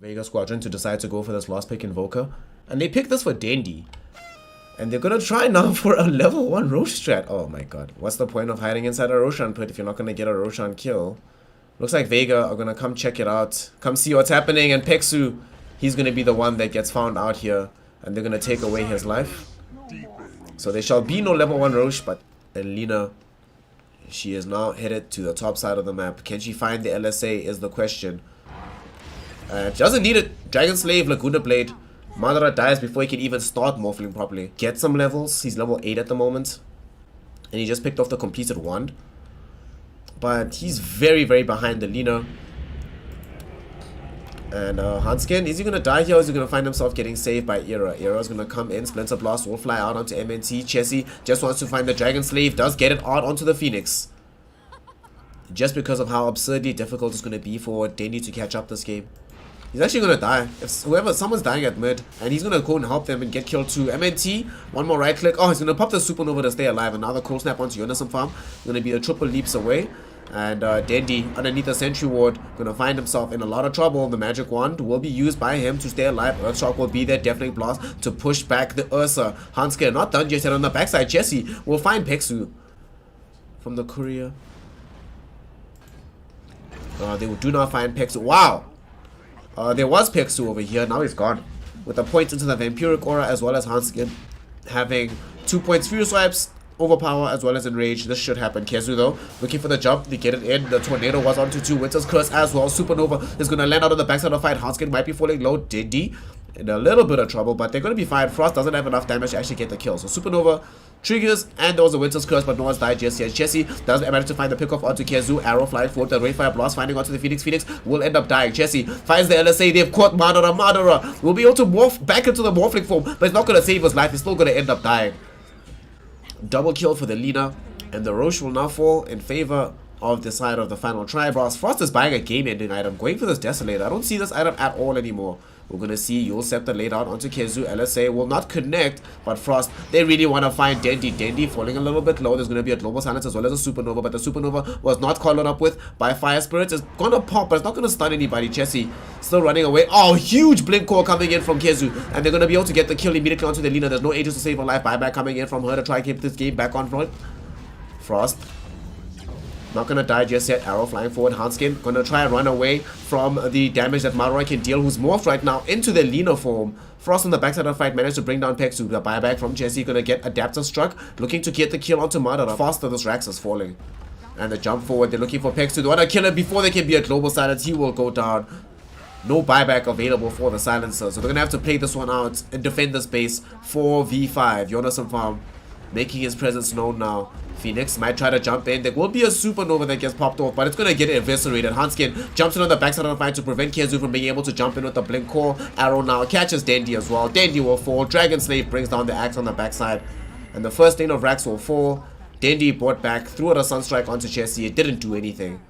VEGA Squadron to decide to go for this last pick Invoker. And they picked this for Dendi. And they're gonna try now for a level 1 Rosh strat. Oh my god. What's the point of hiding inside a Roshan pit if you're not gonna get a Roshan kill? Looks like Vega are gonna come check it out. Come see what's happening. And Peksu, he's gonna be the one that gets found out here. And they're gonna take away his life. So there shall be no level 1 Rosh, but Elena, she is now headed to the top side of the map. Can she find the LSA is the question. She doesn't need it. Dragon Slave, Laguna Blade. Madara dies before he can even start morphling properly. Get some levels. He's level 8 at the moment. And he just picked off the completed wand. But he's very, very behind the Lina. And Hanskin, is he going to die here or is he going to find himself getting saved by Era? Era's going to come in. Splinter Blast will fly out onto MNT. Chessie just wants to find the Dragon Slave. Does get it out onto the Phoenix. Just because of how absurdly difficult it's going to be for Dendi to catch up this game. He's actually going to die. If someone's dying at mid, and he's going to go and help them and get killed too. MNT, one more right click. Oh, he's going to pop the Supernova to stay alive. Another cool snap onto Yonasan farm. Going to be the triple leaps away. And Dendi, underneath the Sentry Ward, going to find himself in a lot of trouble. The Magic Wand will be used by him to stay alive. Earthshock will be there. Deafening Blast to push back the Ursa. Hanske not done just yet on the backside. Jesse will find Peksu from the courier. They do not find Peksu. Wow! There was Peksu over here, now he's gone. With the points into the Vampiric Aura as well as Hanskin having 2 points Fury Swipes, Overpower as well as Enrage. This should happen. Kezu though, looking for the jump, they get it in. The Tornado was onto 2, Winter's Curse as well. Supernova is going to land out on the backside of the fight. Hanskin might be falling low. Dendi in a little bit of trouble, but they're going to be fine. Frost doesn't have enough damage to actually get the kill. So Supernova triggers, and there was a Winter's Curse, but no one's died just yet. Jesse doesn't manage to find the pickoff onto Kezu. Arrow flying forward, the Rayfire Blast finding onto the Phoenix. Phoenix will end up dying. Jesse finds the LSA. They've caught Madara. Madara will be able to morph back into the Morphling form, but it's not going to save his life. He's still going to end up dying. Double kill for the Lina, and the Roche will now fall in favor of the side of the final tribe. Frost is buying a game-ending item, going for this Desolator. I don't see this item at all anymore. We're going to see Yule Scepter laid out onto Kezu. LSA will not connect, but Frost, they really want to find Dendi. Dendi falling a little bit low. There's going to be a Global Silence as well as a Supernova, but the Supernova was not followed up with by Fire Spirits. It's going to pop, but it's not going to stun anybody. Chessie still running away. Oh, huge Blink Core coming in from Kezu, and they're going to be able to get the kill immediately onto the Lina. There's no Aegis to save her life. Buyback coming in from her to try and keep this game back on front. Frost not gonna die just yet. Arrow flying forward. Hanskin gonna try and run away from the damage that Madara can deal, who's morphed right now into the Lina form. Frost on the backside of the fight managed to bring down Peksu. The buyback from Jesse gonna get Adapter struck, looking to get the kill onto Madara. Faster this Rax is falling. And the jump forward, they're looking for Peksu. They wanna kill him before they can be a Global Silence. He will go down. No buyback available for the Silencer, so they're gonna have to play this one out and defend the space for V5. Yonasan farm making his presence known now. Phoenix might try to jump in. There will be a Supernova that gets popped off, but it's going to get eviscerated. Hanskin jumps in on the backside of the fight to prevent Kezu from being able to jump in with the Blink Core. Arrow now catches Dendi as well. Dendi will fall. Dragon Slave brings down the axe on the backside. And the first lane of Rax will fall. Dendi brought back, threw out a Sunstrike onto Chessie. It didn't do anything.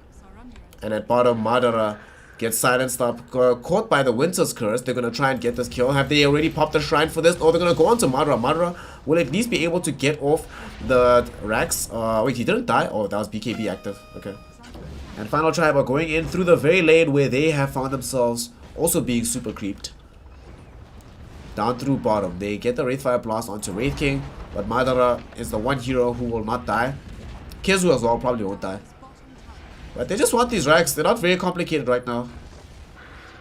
And at bottom, Madara gets silenced up, caught by the Winter's Curse. They're going to try and get this kill. Have they already popped the shrine for this? Or they're going to go on to Madara. Madara will at least be able to get off the Rax. Wait, he didn't die? Oh, that was BKB active. Okay. And final tribe are going in through the very lane where they have found themselves also being super creeped. Down through bottom. They get the Wraithfire Blast onto Wraith King, but Madara is the one hero who will not die. Kezu as well probably won't die. But they just want these racks. They're not very complicated right now.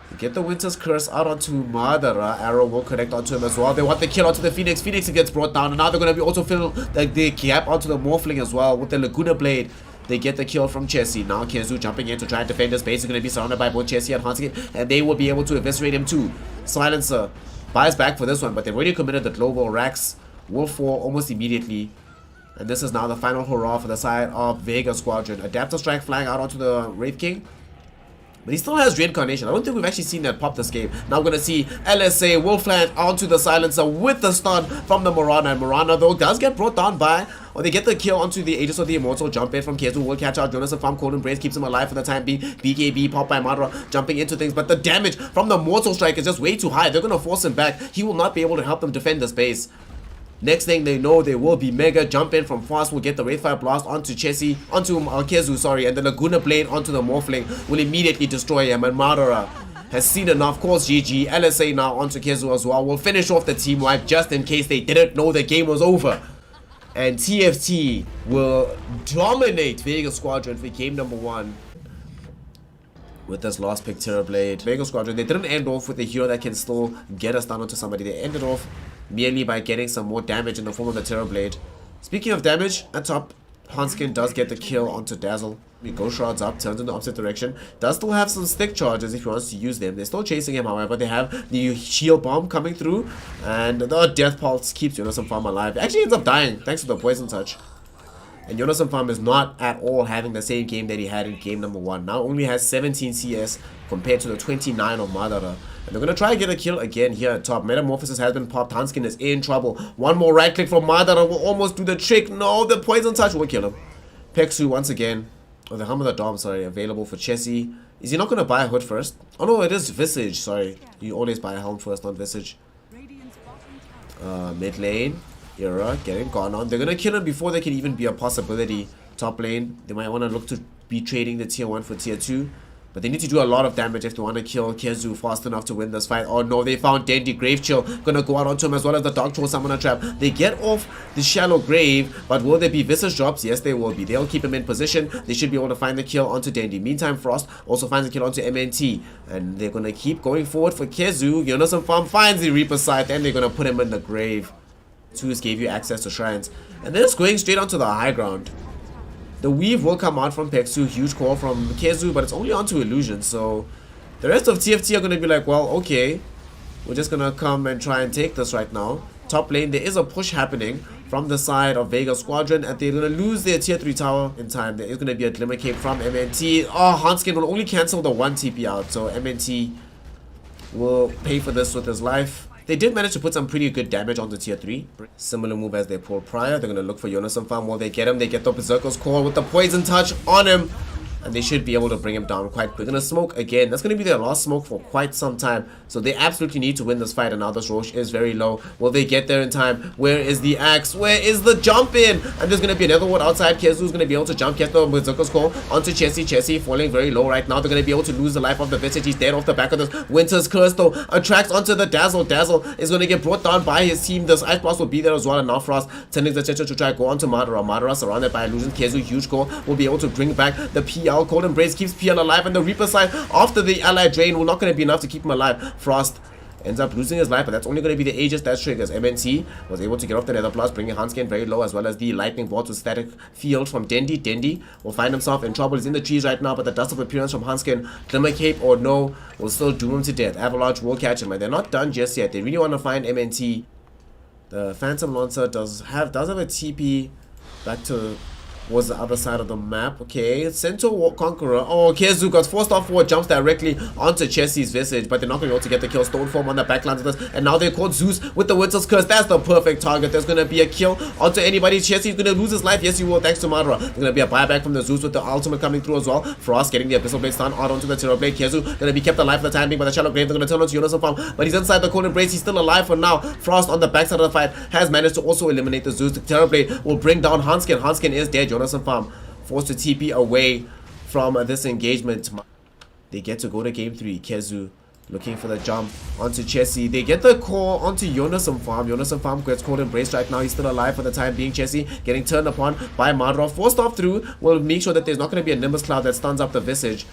They get the Winter's Curse out onto Madara. Arrow will connect onto him as well. They want the kill onto the Phoenix. Phoenix gets brought down. And now they're going to be also fill the gap onto the Morphling as well with the Laguna Blade. They get the kill from Chessie. Now Kezu jumping in to try and defend his base. He's going to be surrounded by both Chessie and Hanskin, and they will be able to eviscerate him too. Silencer buys back for this one, but they've already committed the global. Rax will fall almost immediately. And this is now the final hurrah for the side of Vega Squadron. Adapter Strike flying out onto the Wraith King. But he still has Reincarnation. I don't think we've actually seen that pop this game. Now we're going to see LSA will flank onto the Silencer with the stun from the Morana. And Morana, though, does get brought down by, or they get the kill onto the Aegis of the Immortal. Jump in from Kezu will catch out Jonas and Farm. Cold Embrace keeps him alive for the time being. BKB pop by Madara, jumping into things. But the damage from the Mortal Strike is just way too high. They're going to force him back. He will not be able to help them defend the space. Next thing they know, they will be Mega. Jump in from Fast will get the Wraithfire Blast onto Chessie, onto Kezu, sorry, and the Laguna Blade onto the Morphling will immediately destroy him. And Madara has seen enough, calls GG. LSA now onto Kezu as well. We'll finish off the team wipe just in case they didn't know the game was over. And TFT will dominate Vega Squadron for game number 1. With this last pick, Terrorblade. Vega Squadron, they didn't end off with a hero that can still get us down onto somebody. They ended off merely by getting some more damage in the form of the Terrorblade. Speaking of damage, at top, Hanskin does get the kill onto Dazzle. He goes shards up, turns in the opposite direction. Does still have some stick charges if he wants to use them. They're still chasing him, however. They have the shield bomb coming through. And the death pulse keeps Yonasan Farm alive. Actually ends up dying thanks to the poison touch. And Yonasan Farm is not at all having the same game that he had in game number 1. Now only has 17 CS compared to the 29 of Madara. And they're going to try and get a kill again here at top. Metamorphosis has been popped. Hanskin is in trouble. One more right click from Madara will almost do the trick. No, the poison touch will kill him. Peksu once again. Oh, the Helm of the Dom, sorry, available for Chessie. Is he not going to buy a hood first? Oh no, it is Visage, sorry. You always buy a helm first, not Visage. Mid lane. Era getting gone on. They're gonna kill him before they can even be a possibility. Top lane, they might want to look to be trading the tier 1 for tier 2. But they need to do a lot of damage if they want to kill Kezu fast enough to win this fight. Oh no, they found Dendi. Grave Chill gonna go out onto him as well as the Dark Troll Summoner Trap. They get off the shallow grave, but will there be Visage drops? Yes, they will be. They'll keep him in position. They should be able to find the kill onto Dendi. Meantime, Frost also finds the kill onto MNT. And they're gonna keep going forward for Kezu. Yonasan Farm finds the Reaper side, and they're gonna put him in the grave. Twos gave you access to shrines. And then it's going straight onto the high ground. The weave will come out from Peksu, huge call from Kezu, but it's only onto illusion. So the rest of TFT are going to be like, well, okay, we're just going to come and try and take this right now. Top lane, there is a push happening from the side of Vega Squadron, and they're going to lose their tier 3 tower in time. There is going to be a Glimmer Cape from MNT. Oh, Hanskin will only cancel the 1 TP out, so MNT will pay for this with his life. They did manage to put some pretty good damage on the tier 3. Similar move as they pulled prior. They're going to look for Yonasan Farm. While they get him, they get the Berserker's Call with the poison touch on him. And they should be able to bring him down quite quick. They're going to smoke again. That's going to be their last smoke for quite some time. So they absolutely need to win this fight. And now this Roche is very low. Will they get there in time? Where is the axe? Where is the jump in? And there's going to be another ward outside. Kezu's going to be able to jump, get the Berserker's Call onto Chessie. Chessie falling very low right now. They're going to be able to lose the life of the Visage. He's dead off the back of this. Winter's Curse though attracts onto the Dazzle. Dazzle is going to get brought down by his team. This Ice Blast will be there as well. And now Frost turning the attention to try to go onto Madara. Madara surrounded by illusions. Kezu, huge call, will be able to bring back the PL. Cold Embrace keeps PL alive, and the Reaper side after the ally drain will not going to be enough to keep him alive. Frost ends up losing his life, but that's only going to be the Aegis that triggers. MNT was able to get off the Nether Blast, bringing Hanskin very low, as well as the Lightning Bolt with static field from Dendi. Dendi will find himself in trouble. He's in the trees right now, but the Dust of Appearance from Hanskin, Glimmer Cape or no, will still doom him to death. Avalanche will catch him, and they're not done just yet. They really want to find MNT. The Phantom Lancer does have a TP back to was the other side of the map. Okay, Centaur Conqueror. Oh, Kezu got forced off forward, jumps directly onto Chessie's Visage, but they're not going to be able to get the kill. Stoneform on the backlines of this, and now they caught Zeus with the Winter's Curse. That's the perfect target. There's going to be a kill onto anybody. Chessie's going to lose his life. Yes, he will, thanks to Madara. There's going to be a buyback from the Zeus with the ultimate coming through as well. Frost getting the Abyssal Blade stun out onto the Terror Blade. Kezu going to be kept alive for the time being by the Shallow Grave. They're going to turn onto Yonasan Farm, but he's inside the Cold Embrace. He's still alive for now. Frost on the backside of the fight has managed to also eliminate the Zeus. The Terror Blade will bring down Hanskin. Hanskin is dead. Yonasan Farm forced to TP away from this engagement. They get to go to game 3. Kezu looking for the jump onto Chessie. They get the call onto Yonasan Farm. Yonasan Farm gets Cold Embrace right now. He's still alive for the time being. Chessie getting turned upon by Madara. Forced off through. Will make sure that there's not going to be a Nimbus Cloud that stuns up the Visage.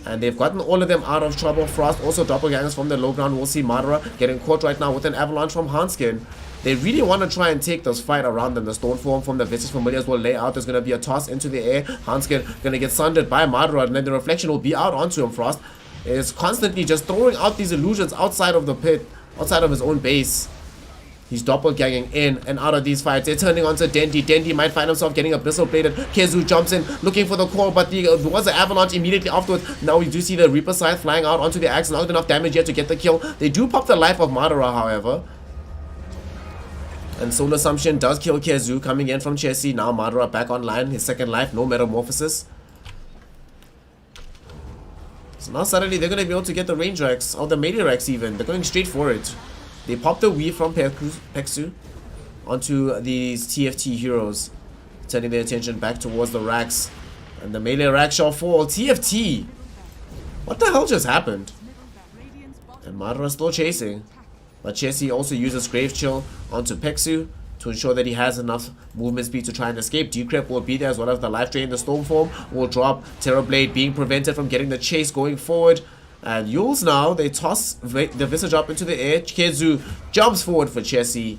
And they've gotten all of them out of trouble. Frost also doppelgangers from the low ground. We'll see Madara getting caught right now with an avalanche from Hanskin. They really want to try and take this fight around them. The stone form from the Visage Familiars will lay out. There's going to be a toss into the air. Hanskin going to get sundered by Madara, and then the reflection will be out onto him. Frost is constantly just throwing out these illusions outside of the pit, outside of his own base. He's doppelganging in and out of these fights. They're turning onto Dendi. Dendi might find himself getting Abyssal Bladed. Kezu jumps in, looking for the call, but there was an avalanche immediately afterwards. Now we do see the Reaper side flying out onto the axe. Not enough damage yet to get the kill. They do pop the life of Madara, however. And Soul Assumption does kill Kezu, coming in from Chessie. Now Madara back online, his second life, no Metamorphosis. So now suddenly they're going to be able to get the range Rex, or the melee Rex even. They're going straight for it. They pop the weave from Peksu onto these TFT heroes, turning their attention back towards the racks. And the melee rack shall fall. TFT! What the hell just happened? And Madara still chasing. But Chessie also uses Grave Chill onto Pexu to ensure that he has enough movement speed to try and escape. Decrep will be there as well as the Life Drain. The Storm Form will drop. Terror Blade being prevented from getting the chase going forward. And Yules now, they toss the Visage up into the air. Kezu jumps forward for Chessie.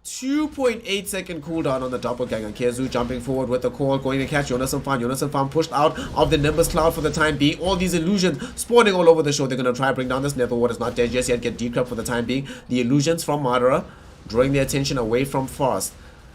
2.8 second cooldown on the doppelganger. Kezu jumping forward with the call, going to catch Jonas and Fan. Jonas and Fan pushed out of the Nimbus Cloud for the time being. All these illusions spawning all over the show. They're going to try and bring down this Netherward. It's not dead just yet. Get Decrep for the time being. The illusions from Madara drawing their attention away from Frost.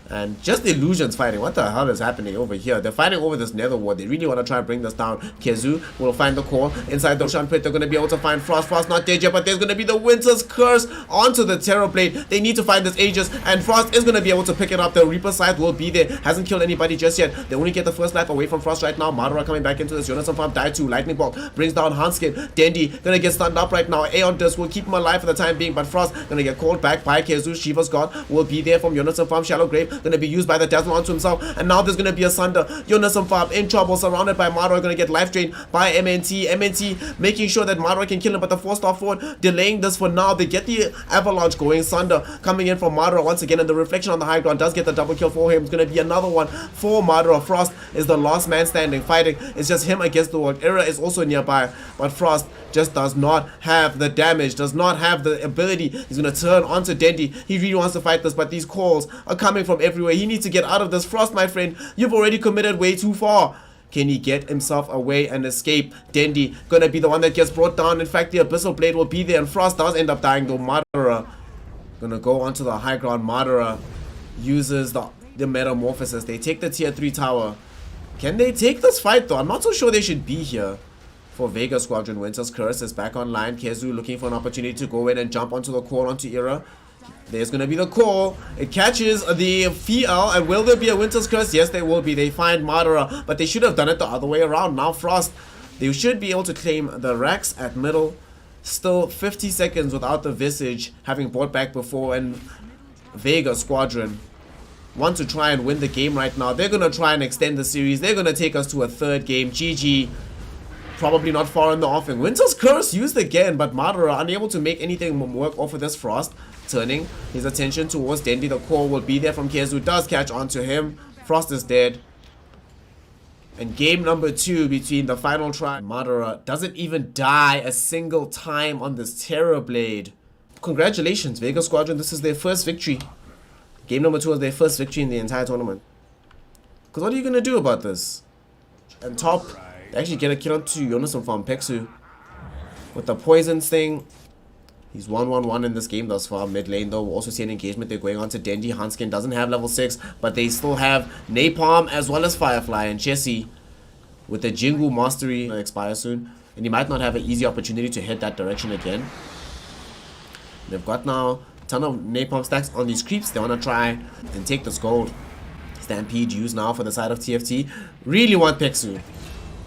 And just the illusions fighting. What the hell is happening over here? They're fighting over this Netherward. They really want to try and bring this down. Kezu will find the core inside the Ocean Pit. They're going to be able to find Frost. Frost not dead yet, but there's going to be the Winter's Curse onto the Terror Blade. They need to find this Aegis, and Frost is going to be able to pick it up. The Reaper side will be there. Hasn't killed anybody just yet. They only get the first life away from Frost right now. Madara coming back into this. Jonas and Farm died too. Lightning Bolt brings down Hanskin. Dendi going to get stunned up right now. Aeon Disc will keep him alive for the time being, but Frost going to get called back by Kezu. Shiva's God will be there from Jonas and Farm. Shallow Grave going to be used by the Dazzle onto himself, and now there's going to be a Sunder. Jonas and Farb in trouble, surrounded by Madara, going to get life drained by MNT. MNT making sure that Madara can kill him, but the 4-star forward delaying this for now. They get the avalanche going. Sunder coming in from Madara once again, and the reflection on the high ground does get the double kill for him. It's going to be another one for Madara. Frost is the last man standing, fighting. It's just him against the world. Era is also nearby, but Frost just does not have the damage, does not have the ability. He's going to turn onto Dendi. He really wants to fight this, but these calls are coming from everywhere. He needs to get out of this. Frost, my friend, you've already committed way too far. Can he get himself away and escape? Dendi gonna be the one that gets brought down. In fact, the Abyssal Blade will be there, and Frost does end up dying though. Madara gonna go onto the high ground. Madara uses the Metamorphosis. They take the tier 3 tower. Can they take this fight though? I'm not so sure they should be here. For Vega Squadron, Winter's Curse is back online. Kezu looking for an opportunity to go in and jump onto the core onto Era. There's going to be the call. It catches the FL, and will there be a Winter's Curse? Yes, there will be. They find Madara, but they should have done it the other way around. Now Frost, they should be able to claim the Rex at middle. Still 50 seconds without the Visage having brought back before, and Vega Squadron want to try and win the game right now. They're going to try and extend the series. They're going to take us to a third game. GG. Probably not far in the offing. Winter's Curse used again, but Madara unable to make anything work off of this Frost. Turning his attention towards Dendi. The call will be there from Kezu. Does catch onto him. Frost is dead. And game number 2 between the final try. Madara doesn't even die a single time on this Terror Blade. Congratulations, Vega Squadron. This is their first victory. Game number 2 is their first victory in the entire tournament. Because what are you going to do about this? And top, they actually get a kill onto Jonas from Pexu. With the poisons thing. He's 1-1-1 in this game thus far. Mid lane though, we'll also see an engagement. They're going on to Dendi. Hanskin doesn't have level 6, but they still have Napalm as well as Firefly. And Chessie, with the Jingu Mastery expire soon, and he might not have an easy opportunity to head that direction again. They've got now a ton of Napalm stacks on these creeps. They want to try and take this gold. Stampede used now for the side of TFT. Really want Pexu.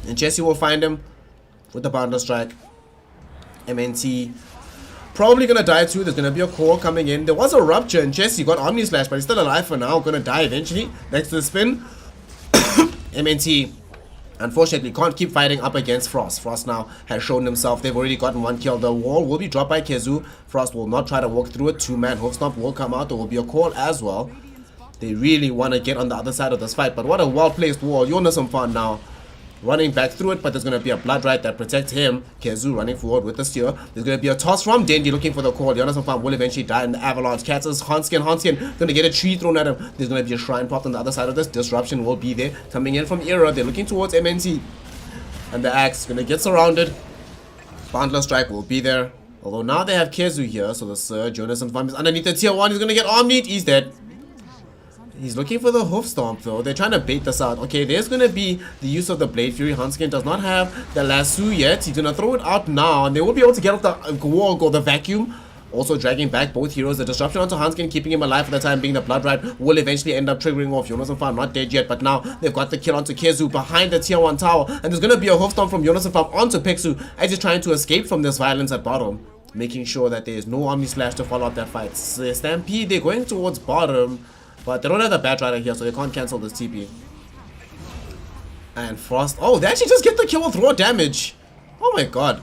And Chessie will find him with the Bounder Strike. MNT probably gonna die too. There's gonna be a core coming in. There was a rupture, and Chessie got Omni Slash, but he's still alive for now. Gonna die eventually. Next to the spin. MNT unfortunately can't keep fighting up against Frost. Frost now has shown himself. They've already gotten one kill. The wall will be dropped by Kezu. Frost will not try to walk through it. 2-man hoof stomp will come out. There will be a call as well. They really want to get on the other side of this fight, but what a well-placed wall. Jonas some fun now. Running back through it, but there's going to be a blood right that protects him. Kezu running forward with the steer. There's going to be a toss from Dendi looking for the call. Jonas Farm will eventually die in the avalanche. Catches Hanskin. Hanskin going to get a tree thrown at him. There's going to be a shrine popped on the other side of this. Disruption will be there. Coming in from Era. They're looking towards MNT. And the axe is going to get surrounded. Boundless Strike will be there. Although now they have Kezu here. So the Surge, Jonas Farm is underneath the tier 1. He's going to get Omnied. He's dead. He's looking for the hoof stomp though. They're trying to bait this out. Okay, there's gonna be the use of the Blade Fury. Hanskin does not have the lasso yet. He's gonna throw it out now, and they will be able to get off the wall or the vacuum. Also dragging back both heroes. The disruption onto Hanskin, keeping him alive for the time being. The Blood Ride will eventually end up triggering off. Jonas Farm not dead yet, but now they've got the kill onto Kezu behind the tier 1 tower. And there's gonna be a hoof stomp from Jonas Farm onto Pexu as he's trying to escape from this violence at bottom. Making sure that there is no Omni Slash to follow up that fight. Stampede, they're going towards bottom. But they don't have the Bat Rider here, so they can't cancel this TP. And Frost. Oh, they actually just get the kill with raw damage. Oh my god.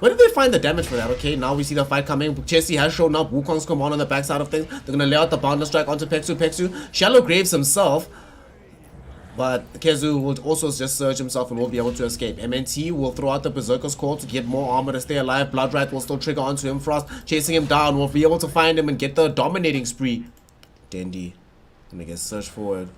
Where did they find the damage for that? Okay, now we see the fight coming. Chessy has shown up. Wukong's command on the backside of things. They're gonna lay out the boundless strike onto Peksu. Peksu, Shallow Graves himself. But Kezu will also just surge himself and will be able to escape. MNT will throw out the Berserker's Call to get more armor to stay alive. Bloodright will still trigger onto him. Frost chasing him down. Will be able to find him and get the dominating spree. Dendi gonna get surged forward.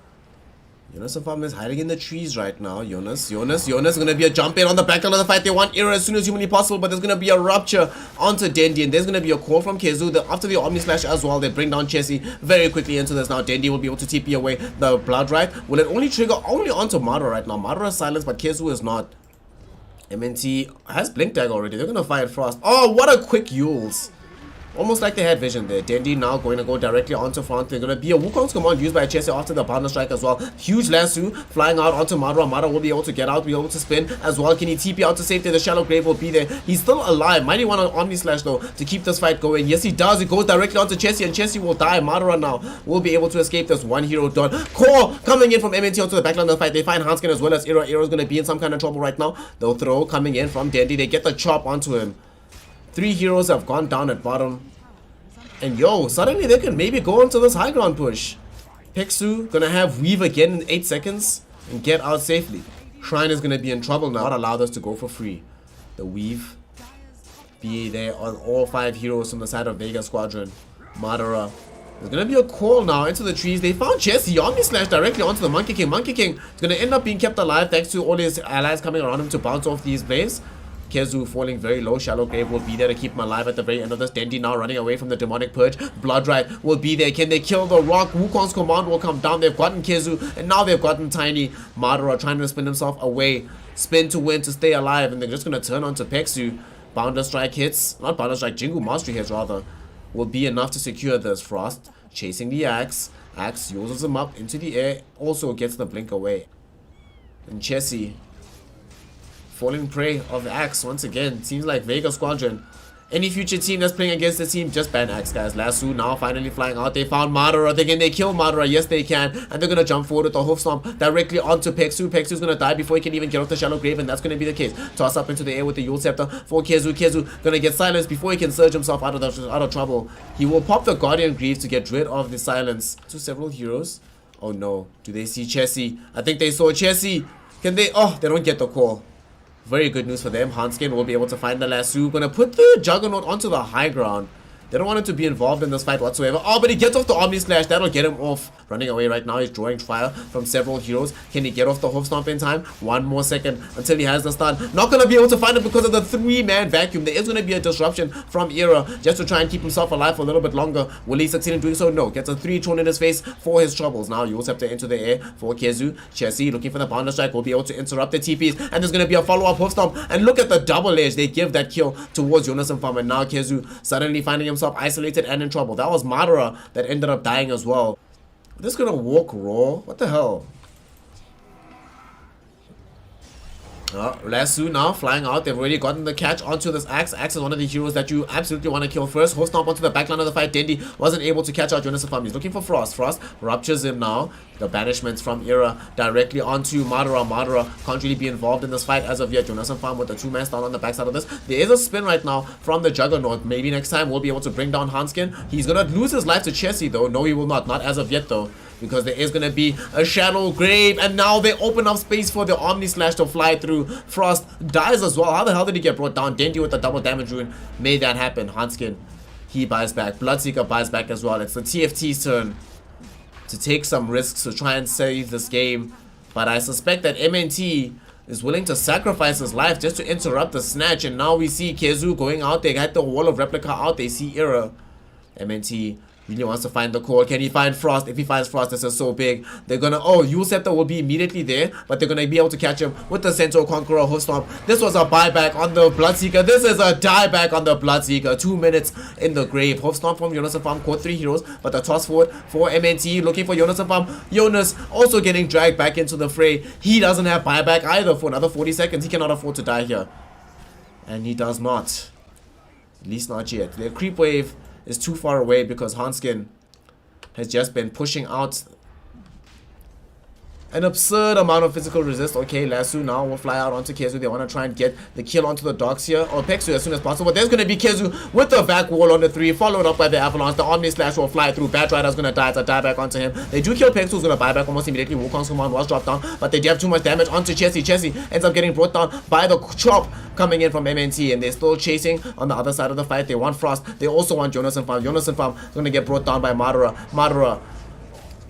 Jonas and Farm is hiding in the trees right now. Jonas gonna be a jump in on the back end of the fight. They want Era as soon as humanly possible, but there's gonna be a rupture onto Dendi, and there's gonna be a call from Kezu. After the Omni Slash as well, they bring down Chessy very quickly into this. Now Dendi will be able to TP away the Bloodright. Will it only trigger only onto Madara right now? Madara is silenced, but Kezu is not. MNT has Blink Tag already. They're gonna fight Frost. Oh, what a quick Yules. Almost like they had vision there. Dendi now going to go directly onto front. They're going to be a Wukong's command used by Chessy after the Boundless Strike as well. Huge lasso flying out onto Madara. Madara will be able to get out, be able to spin as well. Can he TP out to safety? The Shallow Grave will be there. He's still alive. Mighty want an Omni Slash though to keep this fight going. Yes, he does. It goes directly onto Chessy, and Chessy will die. Madara now will be able to escape this. One hero done. Core coming in from MNT onto the backline of the fight. They find Hanskin as well as Era. Era's going to be in some kind of trouble right now. They'll throw coming in from Dendi. They get the chop onto him. 3 heroes have gone down at bottom. And yo, suddenly they can maybe go into this high ground push. Peksu gonna have Weave again in 8 seconds and get out safely. Shrine is gonna be in trouble now. Not allow us to go for free. The Weave be there on all 5 heroes from the side of Vega Squadron. Madara. There's gonna be a call now into the trees. They found Chessy. Omni Slash directly onto the Monkey King. Monkey King is gonna end up being kept alive thanks to all his allies coming around him to bounce off these blades. Kezu falling very low. Shallow Grave will be there to keep him alive at the very end of this. Dendi now running away from the demonic purge. Bloodright will be there. Can they kill the rock? Wukong's command will come down. They've gotten Kezu, and now they've gotten Tiny. Madara trying to spin himself away. Spin to win to stay alive, and they're just going to turn onto Peksu. Boundless Strike hits. Not Boundless Strike, Jingu Mastery hits rather. Will be enough to secure this. Frost chasing the Axe. Axe uses him up into the air. Also gets the blink away. And Chessy falling prey of the Axe once again. Seems like Vega Squadron. Any future team that's playing against the team, just ban Axe, guys. Lasso now finally flying out. They found Madara. Can they kill Madara? Yes, they can. And they're going to jump forward with the Hoof Stomp directly onto Peksu. Peksu's going to die before he can even get off the Shallow Grave, and that's going to be the case. Toss up into the air with the Yule Scepter for Kezu. Kezu going to get silenced before he can surge himself out of trouble. He will pop the Guardian Greaves to get rid of the silence. To several heroes. Oh no. Do they see Chessy? I think they saw Chessy. Can they? Oh, they don't get the call. Very good news for them. Hanskin will be able to find the lasso. Gonna put the Juggernaut onto the high ground. They don't want him to be involved in this fight whatsoever. Oh, but he gets off the Omni Slash. That'll get him off. Running away right now. He's drawing fire from several heroes. Can he get off the Hoof Stomp in time? 1 more second until he has the stun. Not going to be able to find it because of the 3-man vacuum. There is going to be a disruption from Era just to try and keep himself alive for a little bit longer. Will he succeed in doing so? No. Gets a 3 thrown in his face for his troubles. Now Yule Scepter into the air for Kezu. Chessy looking for the Boundless Strike. Will be able to interrupt the TPs. And there's going to be a follow-up Hoof Stomp. And look at the double edge. They give that kill towards Jonas and Farm. And now Kezu suddenly finding himself isolated and in trouble. That was Madara that ended up dying as well. This is gonna walk raw. What the hell? Lasso now flying out. They've already gotten the catch onto this Axe. Axe is one of the heroes that you absolutely want to kill first. Hoof Stomp onto the backline of the fight. Dendi wasn't able to catch out Jonas and Farm. He's looking for Frost. Frost ruptures him now. The banishments from Era directly onto Madara. Madara can't really be involved in this fight as of yet. Jonas and Farm with the 2-man stun on the backside of this. There is a spin right now from the Juggernaut. Maybe next time we'll be able to bring down Hanskin. He's gonna lose his life to Chessy though. No, he will not. Not as of yet though. Because there is going to be a Shallow Grave. And now they open up space for the Omni Slash to fly through. Frost dies as well. How the hell did he get brought down? Dendi with the double damage rune made that happen. Hanskin, he buys back. Bloodseeker buys back as well. It's the TFT's turn to take some risks to try and save this game. But I suspect that MNT is willing to sacrifice his life just to interrupt the snatch. And now we see Kezu going out. They got the Wall of Replica out. They see Era. MNT really wants to find the core. Can he find Frost? If he finds Frost, this is so big. They're gonna... Oh, Yule Scepter will be immediately there, but they're gonna be able to catch him with the Centaur Conqueror Hoof Stomp. This was a buyback on the Bloodseeker. This is a dieback on the Bloodseeker. 2 minutes in the grave. Hoof Stomp from Jonas and Farm caught 3 heroes, but the toss forward for MNT looking for Jonas and Farm. Jonas also getting dragged back into the fray. He doesn't have buyback either for another 40 seconds. He cannot afford to die here. And he does not. At least not yet. The creep wave is too far away because Hanskin has just been pushing out An absurd amount of physical resist. Okay, Lasso now will fly out onto Kezu. They want to try and get the kill onto the docks here. Or Pexu as soon as possible. There's going to be Kezu with the back wall on the 3. Followed up by the Avalanche. The Omni Slash will fly through. Bat Rider's going to die. It's a die back onto him. They do kill Pexu. Who's going to buy back almost immediately. Wukong's command was dropped down. But they do have too much damage onto Chessie. Chessie ends up getting brought down by the chop coming in from MNT. And they're still chasing on the other side of the fight. They want Frost. They also want Jonas and Farm. Jonas and Farm is going to get brought down by Madara. Madara,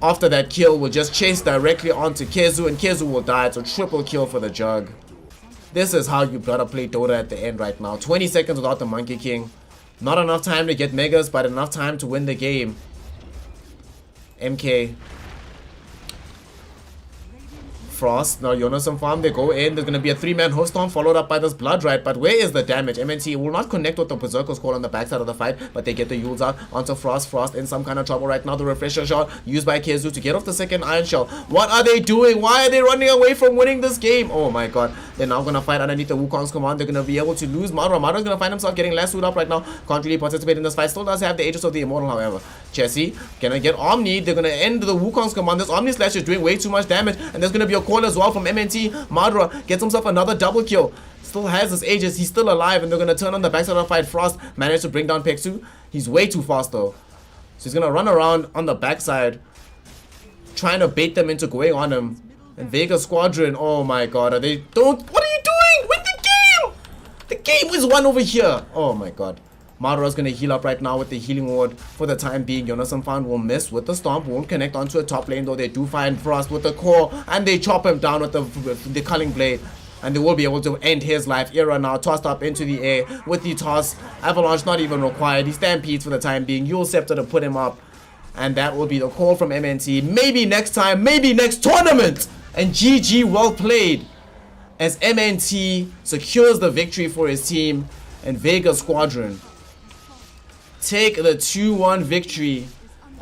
after that kill, will just chase directly onto Kezu, and Kezu will die. It's a triple kill for the Jug. This is how you gotta play Dota at the end right now. 20 seconds without the Monkey King. Not enough time to get Megas, but enough time to win the game. MK. Frost, now Jonas and Farm, they go in. There's going to be a 3-man host storm followed up by this Blood Right. But where is the damage? MNT will not connect with the Berserker's Call on the backside of the fight, but they get the Yules out onto Frost. Frost in some kind of trouble right now. The refresher shot used by Kezu to get off the second Iron Shell. What are they doing? Why are they running away from winning this game? Oh my god. They're now going to fight underneath the Wukong's command. They're going to be able to lose Madara. Madara's going to find himself getting lassoed up right now. Can't really participate in this fight. Still does have the Aegis of the Immortal, however. Chessie gonna get Omni. They're gonna end the Wukong's command. This Omni Slash is doing way too much damage, and there's gonna be a call as well from MNT. Madara gets himself another double kill. Still has his Aegis. He's still alive, and they're gonna turn on the backside of the fight. Frost managed to bring down Pexu. He's way too fast though, so he's gonna run around on the backside, trying to bait them into going on him. And Vega Squadron, oh my god, are they don't? What are you doing with the game? The game is won over here. Oh my god. Madara's going to heal up right now with the healing ward for the time being. Jonas and Fan will miss with the stomp. Won't connect onto a top lane, though. They do find Frost with the core, and they chop him down with the culling blade. And they will be able to end his life. Era now tossed up into the air with the toss. Avalanche not even required. He stampedes for the time being. Yule Scepter to put him up. And that will be the call from MNT. Maybe next time, maybe next tournament. And GG, well played. As MNT secures the victory for his team and Vega Squadron take the 2-1 victory